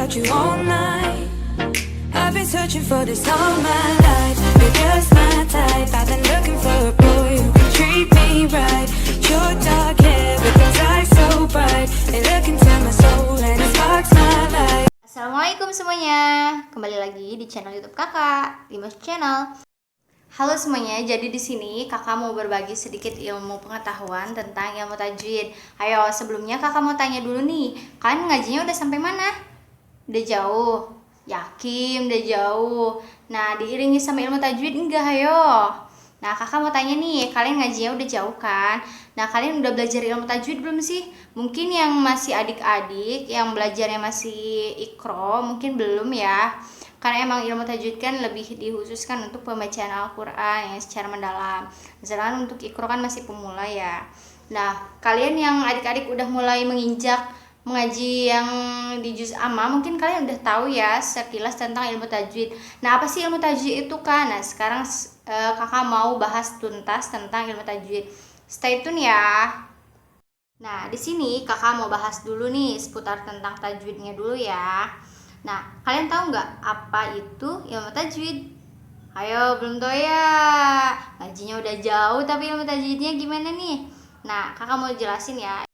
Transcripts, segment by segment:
about you all night. I've been searching for this all my life. You're just my type. I've been looking for a boy who can treat me right. Your dark hair with those eyes so bright. They look into my soul and it sparks my life. Assalamualaikum semuanya, kembali lagi di channel YouTube kakak, Dimas Channel. Halo semuanya, jadi di sini kakak mau berbagi sedikit ilmu pengetahuan tentang ilmu tajwid. Ayo, sebelumnya kakak mau tanya dulu nih, kalian ngajinya udah sampai mana? Udah jauh? Yakin udah jauh? Nah, diiringi sama ilmu tajwid enggak? Ayo. Nah, kakak mau tanya nih, kalian ngajinya udah jauh kan? Nah, kalian udah belajar ilmu tajwid belum sih? Mungkin yang masih adik-adik, yang belajarnya masih ikro, mungkin belum ya. Karena emang ilmu tajwid kan lebih dikhususkan untuk pembacaan Al-Quran yang secara mendalam. Misalkan untuk ikro kan masih pemula ya. Nah, kalian yang adik-adik udah mulai menginjak mengaji yang di juz amma, mungkin kalian udah tahu ya sekilas tentang ilmu tajwid. Nah, apa sih ilmu tajwid itu kan? Nah, sekarang kakak mau bahas tuntas tentang ilmu tajwid. Stay tune ya. Nah, di sini kakak mau bahas dulu nih seputar tentang tajwidnya dulu ya. Nah, kalian tahu nggak apa itu ilmu tajwid? Ayo, belum tahu ya? Ngajinya udah jauh tapi ilmu tajwidnya gimana nih? Nah, kakak mau jelasin ya.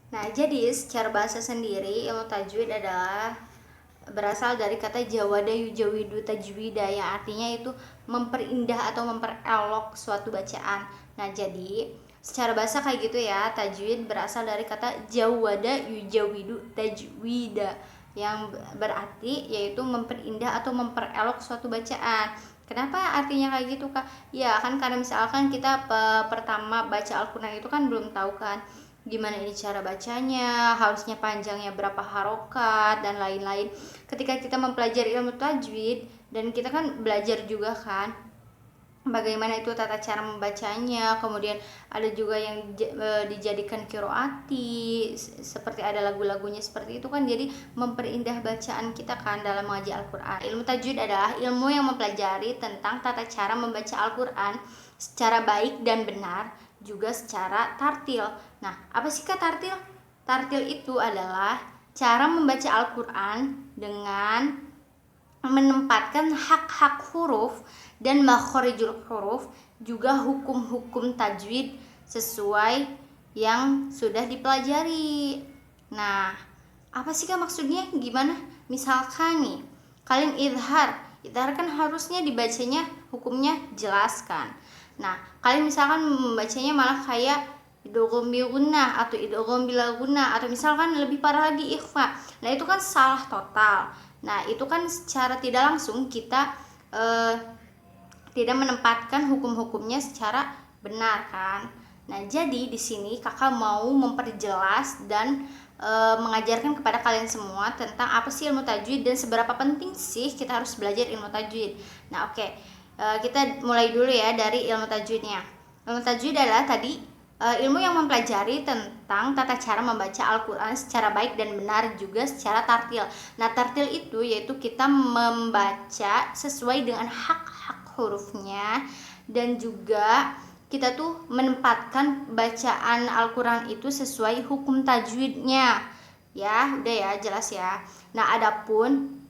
Nah, jadi secara bahasa sendiri ilmu tajwid adalah berasal dari kata jawada yujawidu tajwida yang artinya itu memperindah atau memperelok suatu bacaan. Nah, jadi secara bahasa kayak gitu ya, tajwid berasal dari kata jawada yujawidu tajwida yang berarti yaitu memperindah atau memperelok suatu bacaan. Kenapa artinya kayak gitu kak? Ya kan karena misalkan kita pertama baca Al-Quran itu kan belum tahu kan gimana ini cara bacanya, harusnya panjangnya berapa harokat dan lain-lain. Ketika kita mempelajari ilmu tajwid dan kita kan belajar juga kan bagaimana itu tata cara membacanya, kemudian ada juga yang dijadikan kiroati, seperti ada lagu-lagunya seperti itu kan, jadi memperindah bacaan kita kan dalam mengaji Al-Quran. Ilmu tajwid adalah ilmu yang mempelajari tentang tata cara membaca Al-Quran secara baik dan benar, juga secara tartil. Nah, apa sih kak tartil? Tartil itu adalah cara membaca Al-Quran dengan menempatkan hak-hak huruf dan makhorijul huruf, juga hukum-hukum tajwid sesuai yang sudah dipelajari. Nah, apa sih kak maksudnya? Gimana? Misalkan nih, kalian idhar kan harusnya dibacanya hukumnya jelaskan. Nah, kalian misalkan membacanya malah kayak idgham bi gunnah atau idgham bila gunnah, atau misalkan lebih parah lagi ikhfa. Nah, itu kan salah total. Nah, itu kan secara tidak langsung kita tidak menempatkan hukum-hukumnya secara benar kan. Nah, jadi di sini kakak mau memperjelas dan mengajarkan kepada kalian semua tentang apa sih ilmu tajwid dan seberapa penting sih kita harus belajar ilmu tajwid. Nah, oke. Kita mulai dulu ya dari ilmu tajwidnya. Ilmu tajwid adalah tadi ilmu yang mempelajari tentang tata cara membaca Al-Quran secara baik dan benar, juga secara tartil. Nah, tartil itu yaitu kita membaca sesuai dengan hak-hak hurufnya, dan juga kita tuh menempatkan bacaan Al-Quran itu sesuai hukum tajwidnya. Ya, udah ya, jelas ya. Nah, adapun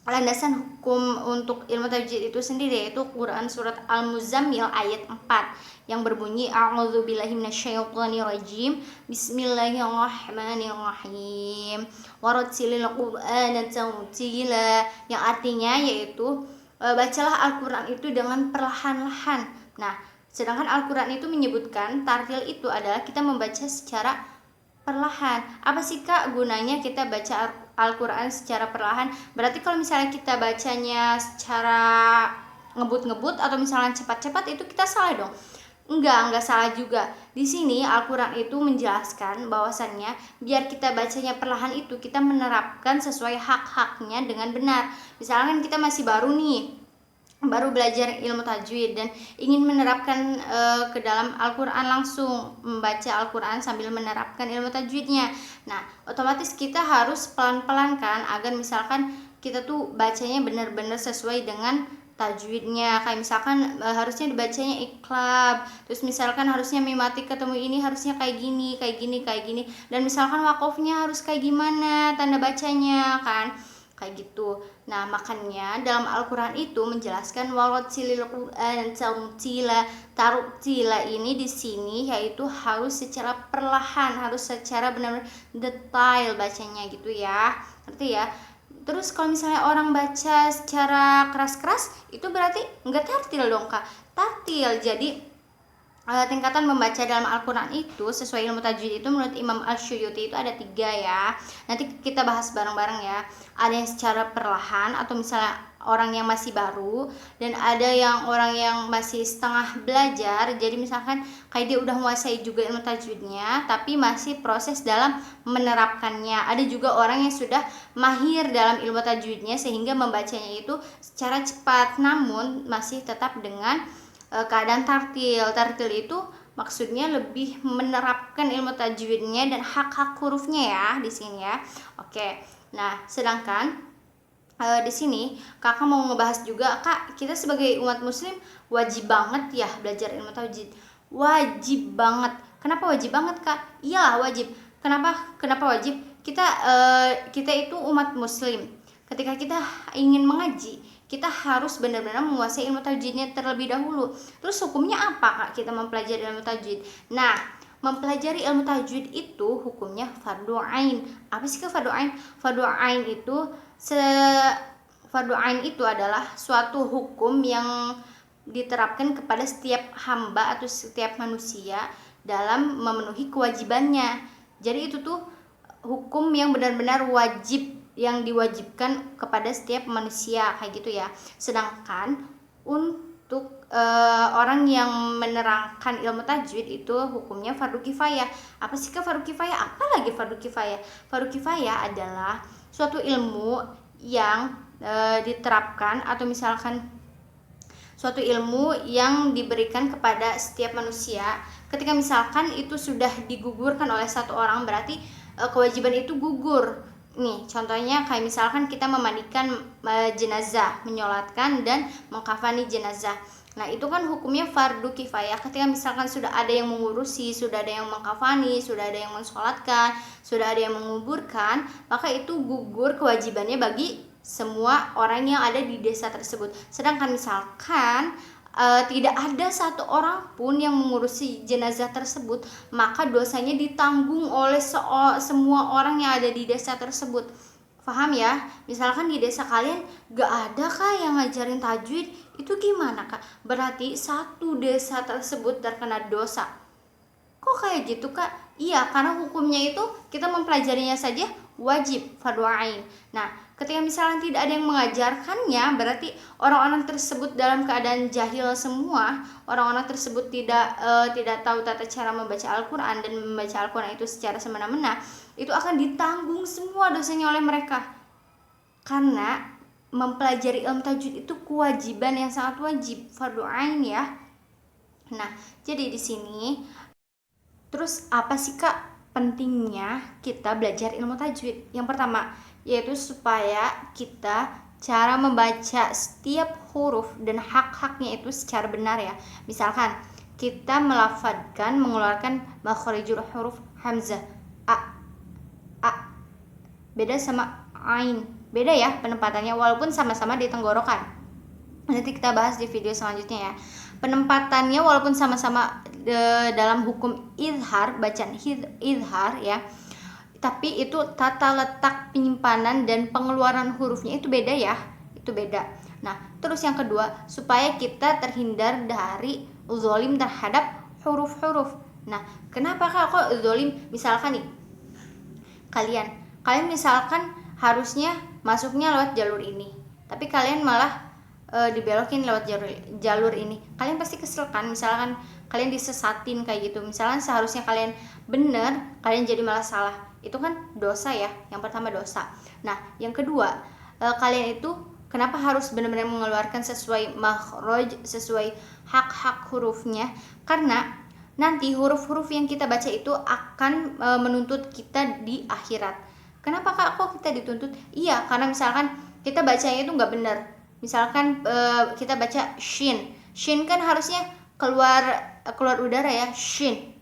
landasan hukum untuk ilmu tajwid itu sendiri yaitu Quran surat Al-Muzammil ayat 4 yang berbunyi a'udzubillahi minasyaitonirrajim bismillahirrahmanirrahim warattilil qur'ana tartila, yang artinya yaitu bacalah Al-Quran itu dengan perlahan-lahan. Nah, sedangkan Al-Quran itu menyebutkan tartil itu adalah kita membaca secara perlahan. Apa sih kak gunanya kita baca Al-Quran secara perlahan? Berarti kalau misalnya kita bacanya secara ngebut-ngebut atau misalnya cepat-cepat itu kita salah dong? Enggak salah juga. Di sini Al-Quran itu menjelaskan bahwasannya biar kita bacanya perlahan itu kita menerapkan sesuai hak-haknya dengan benar. Misalkan kita masih baru belajar ilmu tajwid dan ingin menerapkan ke dalam Al-Quran, langsung membaca Al-Quran sambil menerapkan ilmu tajwidnya. Nah, otomatis kita harus pelan-pelan kan, agar misalkan kita tuh bacanya benar-benar sesuai dengan tajwidnya. Kayak misalkan harusnya dibacanya iqlab, terus misalkan harusnya mimati ketemu ini harusnya kayak gini, dan misalkan wakofnya harus kayak gimana tanda bacanya kan. kayak gitu. Nah, makanya dalam Al-Qur'an itu menjelaskan warattilil Qur'an tartila. Tartila ini di sini yaitu harus secara perlahan, harus secara benar-benar detail bacanya gitu ya. Ngerti ya? Terus kalau misalnya orang baca secara keras-keras itu berarti enggak tartil dong Kak. Tartil. Jadi tingkatan membaca dalam Al-Quran itu sesuai ilmu tajwid itu menurut Imam Al-Syuyuti itu ada 3 ya. Nanti kita bahas bareng-bareng ya. Ada yang secara perlahan atau misalnya orang yang masih baru, dan ada yang orang yang masih setengah belajar. Jadi misalkan kayak dia udah menguasai juga ilmu tajwidnya tapi masih proses dalam menerapkannya. Ada juga orang yang sudah mahir dalam ilmu tajwidnya sehingga membacanya itu secara cepat namun masih tetap dengan keadaan tartil. Tartil itu maksudnya lebih menerapkan ilmu tajwidnya dan hak-hak hurufnya ya di sini ya. Oke. Nah, sedangkan di sini Kakak mau ngebahas juga, Kak, kita sebagai umat muslim wajib banget ya belajar ilmu tajwid. Wajib banget. Kenapa wajib banget, Kak? Iyalah wajib. Kenapa wajib? Kita itu umat muslim. Ketika kita ingin mengaji, kita harus benar-benar menguasai ilmu tajwidnya terlebih dahulu. Terus hukumnya apa Kak kita mempelajari ilmu tajwid? Nah, mempelajari ilmu tajwid itu hukumnya fardu ain. Apa sih Kak fardu ain? Fardu ain itu adalah suatu hukum yang diterapkan kepada setiap hamba atau setiap manusia dalam memenuhi kewajibannya. Jadi itu tuh hukum yang benar-benar wajib, yang diwajibkan kepada setiap manusia kayak gitu ya. Sedangkan untuk orang yang menerangkan ilmu tajwid itu hukumnya fardu kifayah. Apa sih ke fardu kifayah? Apa lagi fardu kifayah? Fardu kifayah adalah suatu ilmu yang diterapkan atau misalkan suatu ilmu yang diberikan kepada setiap manusia. Ketika misalkan itu sudah digugurkan oleh satu orang berarti kewajiban itu gugur. Nih, contohnya kayak misalkan kita memandikan jenazah, menyolatkan dan mengkafani jenazah. Nah, itu kan hukumnya fardu kifayah. Ketika misalkan sudah ada yang mengurusi, sudah ada yang mengkafani, sudah ada yang mensolatkan, sudah ada yang menguburkan, maka itu gugur kewajibannya bagi semua orang yang ada di desa tersebut. Sedangkan misalkan tidak ada satu orang pun yang mengurusi jenazah tersebut, maka dosanya ditanggung oleh semua orang yang ada di desa tersebut. Paham ya? Misalkan di desa kalian gak ada Kak yang ngajarin tajwid, itu gimana Kak? Berarti satu desa tersebut terkena dosa. Kok kayak gitu Kak? Iya, karena hukumnya itu kita mempelajarinya saja wajib, fardu ain. Nah, ketika misalnya tidak ada yang mengajarkannya, berarti orang-orang tersebut dalam keadaan jahil semua. Orang-orang tersebut tidak tahu tata cara membaca Al-Quran dan membaca Al-Quran itu secara semena-mena. Itu akan ditanggung semua dosanya oleh mereka. Karena mempelajari ilmu tajwid itu kewajiban yang sangat wajib, fardu ain ya. Nah, jadi di sini terus apa sih Kak pentingnya kita belajar ilmu tajwid? Yang pertama yaitu supaya kita cara membaca setiap huruf dan hak-haknya itu secara benar ya. Misalkan kita melafadzkan, mengeluarkan makharijul huruf hamzah, a beda sama ain, beda ya penempatannya walaupun sama-sama di tenggorokan. Nanti kita bahas di video selanjutnya ya. Penempatannya walaupun sama-sama dalam hukum izhar, bacaan izhar ya, tapi itu tata letak penyimpanan dan pengeluaran hurufnya itu beda ya, itu beda. Nah, terus yang kedua, supaya kita terhindar dari zalim terhadap huruf-huruf. Nah, kenapa kok zalim? Misalkan nih, kalian misalkan harusnya masuknya lewat jalur ini, tapi kalian malah dibelokin lewat jalur ini. Kalian pasti kesel kan? Misalkan kalian disesatin kayak gitu. Misalkan seharusnya kalian benar, kalian jadi malah salah. Itu kan dosa ya. Yang pertama dosa. Nah, yang kedua, kalian itu kenapa harus benar-benar mengeluarkan sesuai makhraj, sesuai hak-hak hurufnya? Karena nanti huruf-huruf yang kita baca itu akan menuntut kita di akhirat. Kenapa Kak kok kita dituntut? Iya, karena misalkan kita bacanya itu nggak benar. Misalkan kita baca shin kan harusnya keluar udara ya, shin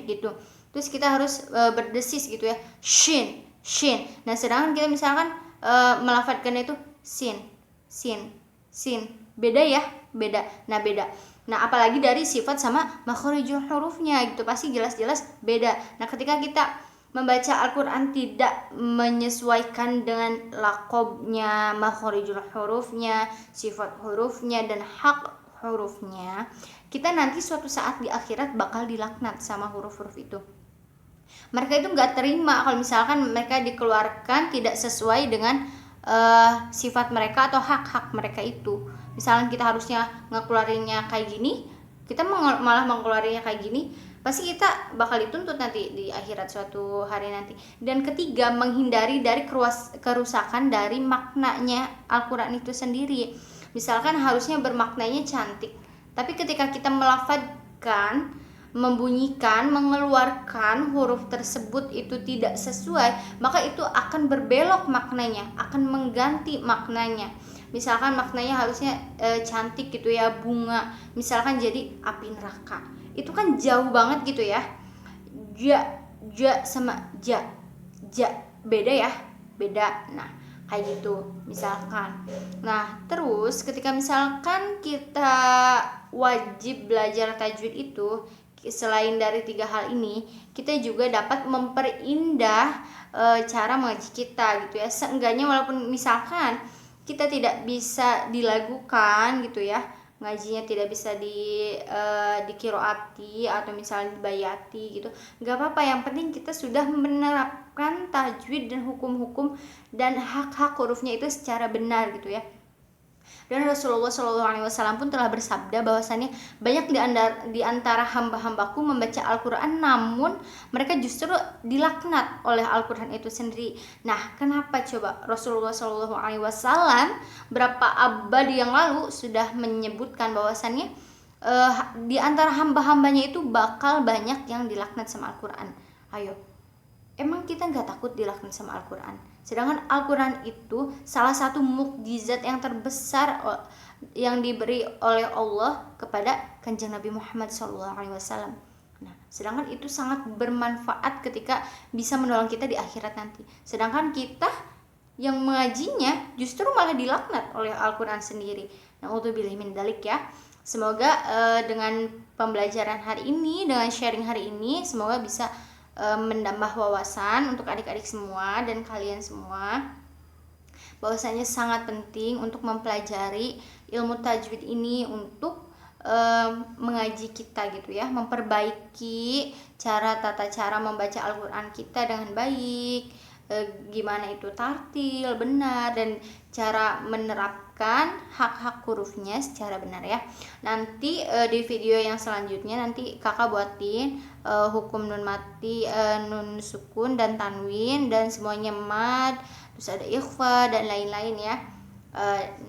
gitu. Terus kita harus berdesis gitu ya, shin. Nah, sedangkan kita misalkan melafadzkannya itu sin, beda ya, beda. Nah apalagi dari sifat sama makharijul hurufnya gitu, pasti jelas-jelas beda. Nah ketika kita membaca Al-Quran tidak menyesuaikan dengan laqabnya, makharijul hurufnya, sifat hurufnya, dan hak hurufnya, kita nanti suatu saat di akhirat bakal dilaknat sama huruf-huruf itu. Mereka itu nggak terima kalau misalkan mereka dikeluarkan tidak sesuai dengan sifat mereka atau hak-hak mereka itu. Misalkan kita harusnya ngekeluarinnya kayak gini, kita malah mengeluarinya kayak gini, pasti kita bakal dituntut nanti di akhirat suatu hari nanti. Dan ketiga, menghindari dari kerusakan dari maknanya Al-Quran itu sendiri. Misalkan harusnya bermaknanya cantik, tapi ketika kita melafadzkan, membunyikan, mengeluarkan huruf tersebut itu tidak sesuai, maka itu akan berbelok maknanya, akan mengganti maknanya. Misalkan maknanya harusnya cantik gitu ya, bunga, misalkan jadi api neraka. Itu kan jauh banget gitu ya. Ja sama ja beda ya, beda. Nah kayak gitu misalkan. Nah terus ketika misalkan kita wajib belajar tajwid itu, selain dari 3 hal ini, kita juga dapat memperindah cara mengaji kita gitu ya. Seenggaknya walaupun misalkan kita tidak bisa dilagukan gitu ya, ngajinya tidak bisa di kiroati atau misalnya dibayati gitu, nggak apa-apa. Yang penting kita sudah menerapkan tajwid dan hukum-hukum dan hak-hak hurufnya itu secara benar gitu ya. Dan Rasulullah SAW pun telah bersabda bahwasannya banyak di antara hamba-hambaku membaca Al-Quran namun mereka justru dilaknat oleh Al-Quran itu sendiri. Nah kenapa coba? Rasulullah SAW berapa abad yang lalu sudah menyebutkan bahwasannya di antara hamba-hambanya itu bakal banyak yang dilaknat sama Al-Quran. Ayo, emang kita nggak takut dilaknat sama Al-Quran? Sedangkan Al-Quran itu salah satu mukjizat yang terbesar yang diberi oleh Allah kepada Kanjeng Nabi Muhammad SAW. Nah, sedangkan itu sangat bermanfaat ketika bisa menolong kita di akhirat nanti. Sedangkan kita yang mengajinya justru malah dilaknat oleh Al-Quran sendiri. Na'udzubillahi min dzalik ya. Semoga dengan pembelajaran hari ini, dengan sharing hari ini, semoga bisa menambah wawasan untuk adik-adik semua dan kalian semua, bahwasanya sangat penting untuk mempelajari ilmu tajwid ini untuk mengaji kita gitu ya, memperbaiki tata cara membaca Al-Quran kita dengan baik, gimana itu tartil benar dan cara menerapkan hak-hak hurufnya secara benar ya. Nanti di video yang selanjutnya nanti kakak buatin hukum nun mati, nun sukun dan tanwin dan semuanya mad, terus ada ikhfa dan lain-lain ya.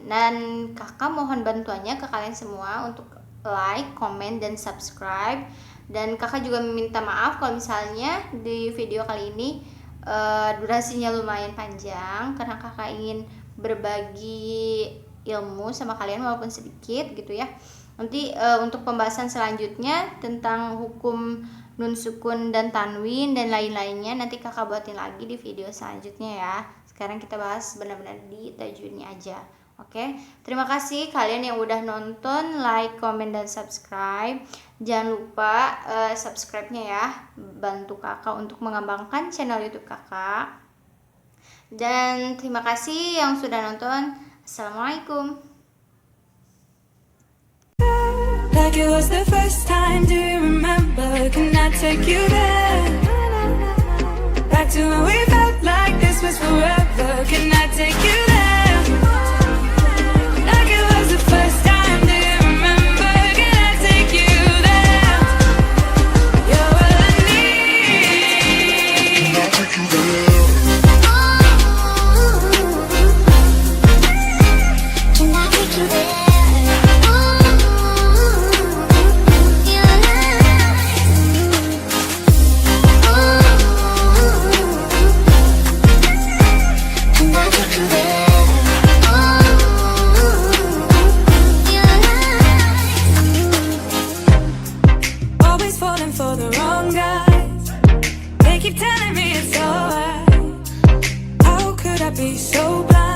Dan kakak mohon bantuannya ke kalian semua untuk like, comment, dan subscribe. Dan kakak juga meminta maaf kalau misalnya di video kali ini durasinya lumayan panjang karena kakak ingin berbagi ilmu sama kalian walaupun sedikit gitu ya. Nanti untuk pembahasan selanjutnya tentang hukum nun sukun dan tanwin dan lain-lainnya nanti kakak buatin lagi di video selanjutnya ya. Sekarang kita bahas benar-benar di tajwidnya aja. Oke, terima kasih kalian yang udah nonton, like, comment, dan subscribe. Jangan lupa subscribe-nya ya, bantu kakak untuk mengembangkan channel YouTube kakak. Dan terima kasih yang sudah nonton. Assalamualaikum. Like it was the first time, do you remember? Can I take you there? Back to when we felt like this was forever. Can I take you there? Like it was the first time, do you remember? Can I take you there? You're all I need. Can I take you there? Can I take you there? Can I take you there? be so blind.